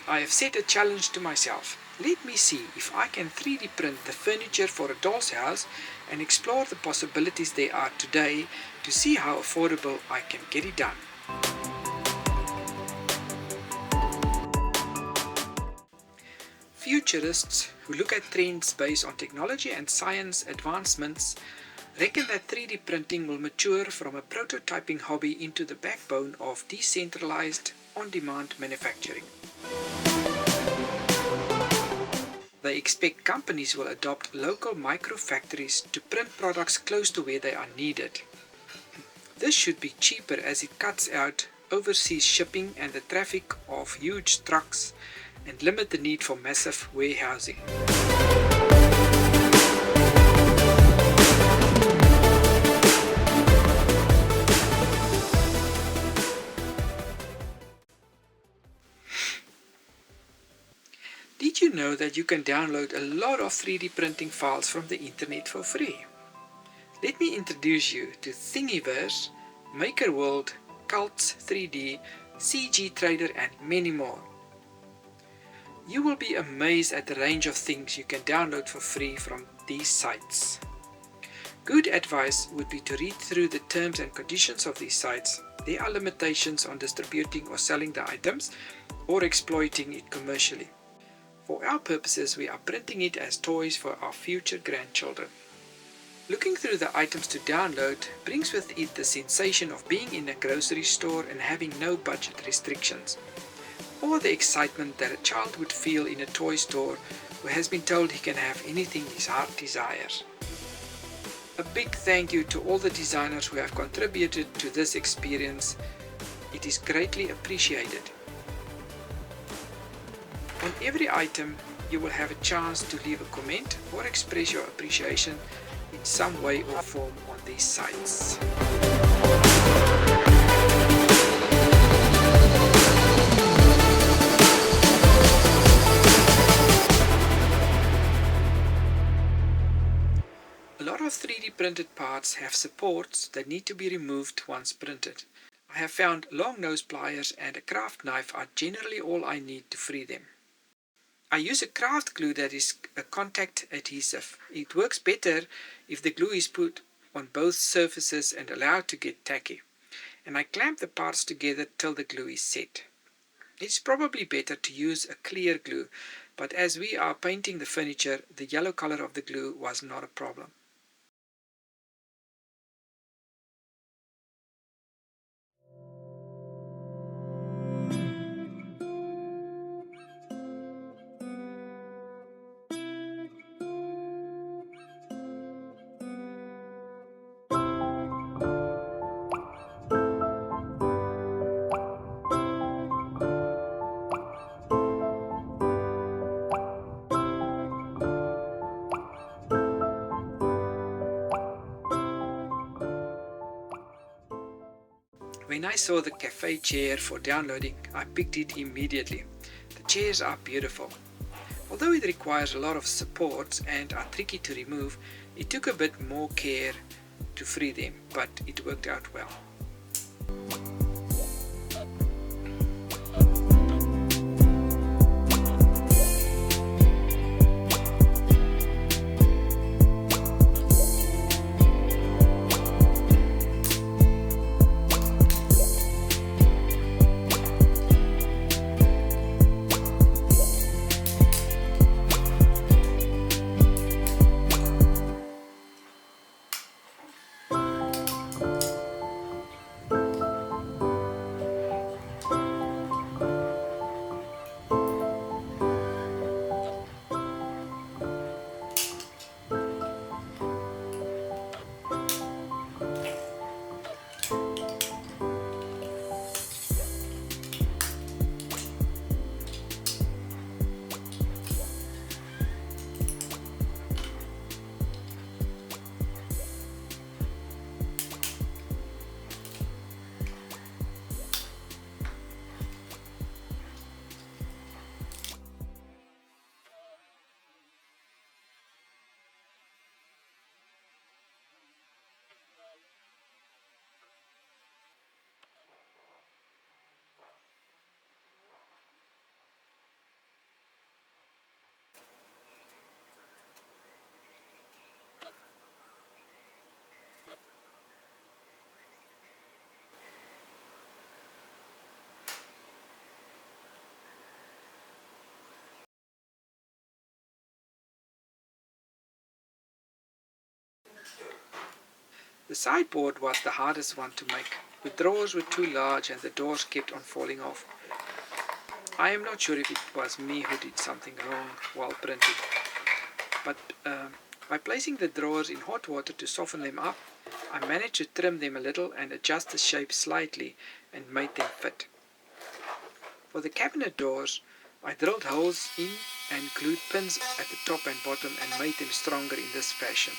I have set a challenge to myself. Let me see if I can 3D print the furniture for a doll's house and explore the possibilities there are today to see how affordable I can get it done. Futurists who look at trends based on technology and science advancements reckon that 3D printing will mature from a prototyping hobby into the backbone of decentralized, on-demand manufacturing. They expect companies will adopt local micro-factories to print products close to where they are needed. This should be cheaper as it cuts out overseas shipping and the traffic of huge trucks and limit the need for massive warehousing. Did you know that you can download a lot of 3D printing files from the internet for free? Let me introduce you to Thingiverse, MakerWorld, Cults 3D, CG Trader and many more. You will be amazed at the range of things you can download for free from these sites. Good advice would be to read through the terms and conditions of these sites. There are limitations on distributing or selling the items or exploiting it commercially. For our purposes, we are printing it as toys for our future grandchildren. Looking through the items to download brings with it the sensation of being in a grocery store and having no budget restrictions, or the excitement that a child would feel in a toy store who has been told he can have anything his heart desires. A big thank you to all the designers who have contributed to this experience. It is greatly appreciated. On every item, you will have a chance to leave a comment or express your appreciation in some way or form on these sites. A lot of 3D printed parts have supports that need to be removed once printed. I have found long nose pliers and a craft knife are generally all I need to free them. I use a craft glue that is a contact adhesive. It works better if the glue is put on both surfaces and allowed to get tacky. And I clamp the parts together till the glue is set. It's probably better to use a clear glue, but as we are painting the furniture, the yellow color of the glue was not a problem. When I saw the cafe chair for downloading, I picked it immediately. The chairs are beautiful. Although it requires a lot of supports and are tricky to remove, it took a bit more care to free them, but it worked out well. The sideboard was the hardest one to make. The drawers were too large and the doors kept on falling off. I am not sure if it was me who did something wrong while printing, but by placing the drawers in hot water to soften them up, I managed to trim them a little and adjust the shape slightly and made them fit. For the cabinet doors, I drilled holes in and glued pins at the top and bottom and made them stronger in this fashion.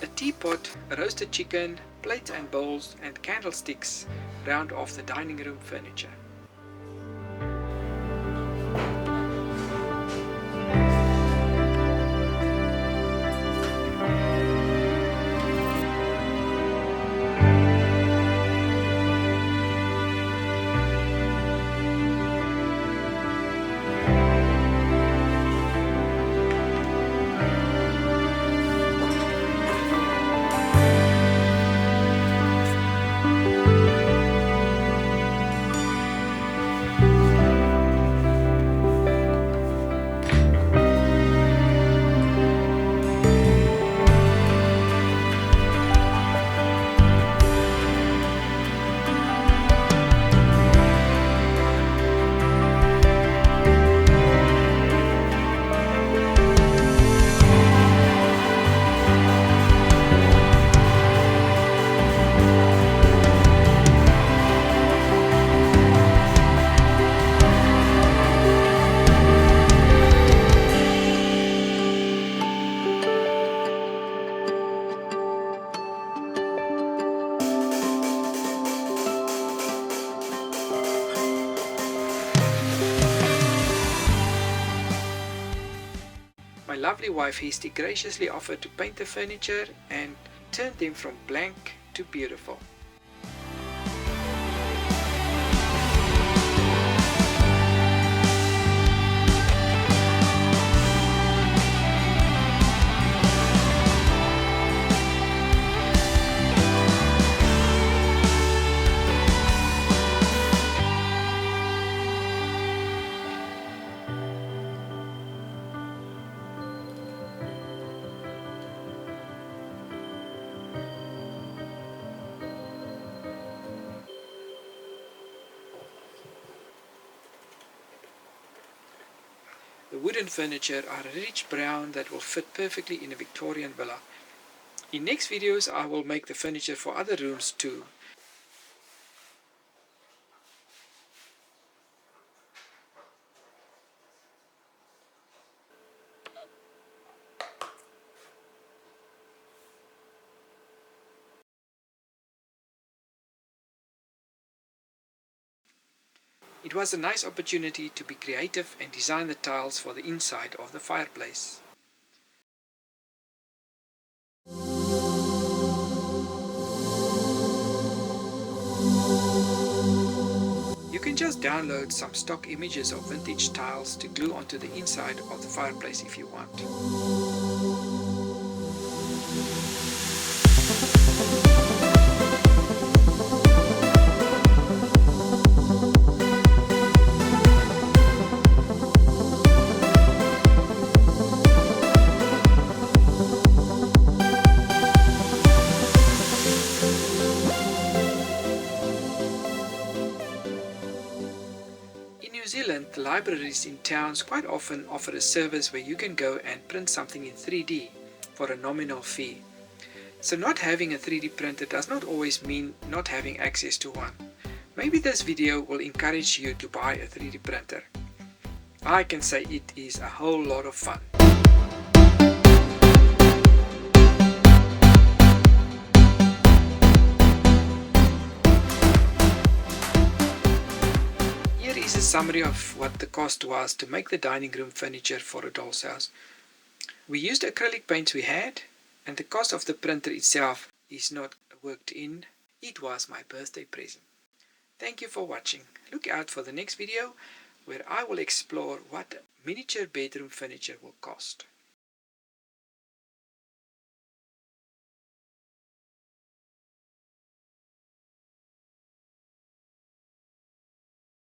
A teapot, a roasted chicken, plates and bowls and candlesticks round off the dining room furniture. My lovely wife Hesty graciously offered to paint the furniture and turned them from blank to beautiful. The wooden furniture are a rich brown that will fit perfectly in a Victorian villa. In next videos I will make the furniture for other rooms too. It was a nice opportunity to be creative and design the tiles for the inside of the fireplace. You can just download some stock images of vintage tiles to glue onto the inside of the fireplace if you want. In New Zealand, the libraries in towns quite often offer a service where you can go and print something in 3D for a nominal fee. So not having a 3D printer does not always mean not having access to one. Maybe this video will encourage you to buy a 3D printer. I can say it is a whole lot of fun. Here is a summary of what the cost was to make the dining room furniture for a doll's house. We used acrylic paints we had, and the cost of the printer itself is not worked in. It was my birthday present. Thank you for watching. Look out for the next video where I will explore what miniature bedroom furniture will cost.